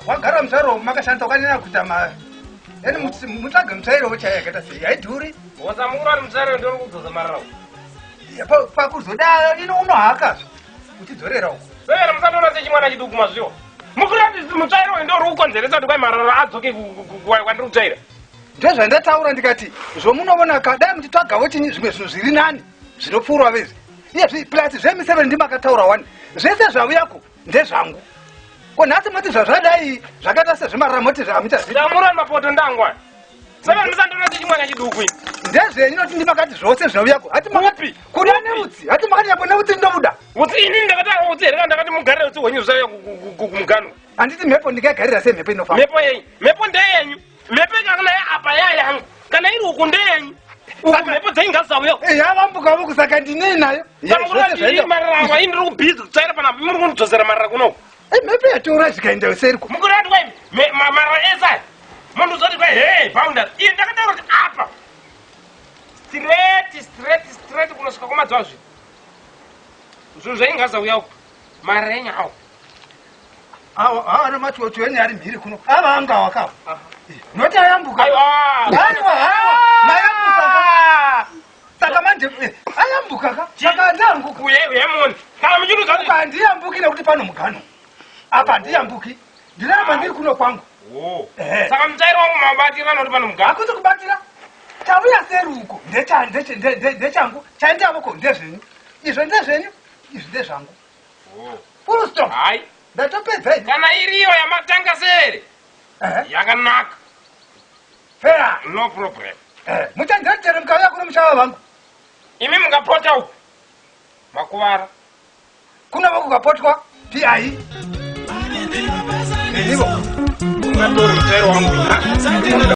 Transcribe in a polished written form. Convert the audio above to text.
wagara mzaro makashanta kanina kutama eni mutsaga mtsairo uchayakata sei haidhuri wasamura mtsairo ndori kudzoza marara pakuzoda ino unohaka uchidzorera uko vevera musandoona sechimwana chiduku mazviwa mukurati mutsairo ndori kukonzeresa kuti kwai marara adzoke kwandiri kutsvaira ndozvandataura ndikati zvomunoona dai muchitsvagawo chinyi zvimwe zvinhu zviri nani zvinopfuurwa vezi iye plati zvemiseve ndimakataura wani zvese zvauyako ndezvangu ko nhasi moti zvazvadai zvakaita sezvemarara moti zvamuchazidamura mapoto ndangwa saka musandoona sechimwana chiduku ndezvenyu noti ndimakati zvose zvinouyako hatiupi kuda neutsi hati makati yako neutsi ndinobuda utsi ini ndakataura utsi here ndakati mugarire utsi hwenyu zvaiya kumugano handiti mhepo ndikaigarira sei mhepo inofamba mhepo yenyu mhepo ndeyenyu mhepo ikakana apa yayangu kana iri uku ndeyenyu uku mhepo dzaingazauya yavambuka vuku saka ndinei nayo marara indiri kubhizi kutsaira panapa muri kundidzosera marara kunoko mhepo yatoura zvikaenda seriko mukurati kwai marara esa munhu uzoti kwai hey bounders ini ndakataura kuti apa straight kunosvika kwamadzava zvino zvinhu zvaingazauya uku marara enyawo ana machiocho enye ari mhiri kuno ava angawakawo noti ayambuka saka manje ayambuka ka saka ndangukuemoni kana muchiruza handiyambuki nekuti pano mugano apa handiyambuki ndinaramba ndiri kuno kwangu saka mutsairi wangu mabatira noti pano mugano hakuti kubatira tauya seruko ndechangu chaindavoko ndezvenyu izvo ndezvenyu izvi ndezvangu full stop hai ndatopedza kana iriyo yamatanga sere yakanaka fera no problem muchandiratera mukauya kuno mushava vangu imi mukapota uku makuvara kunavo kukapotwa pi ivo ungatori mutsairi wangu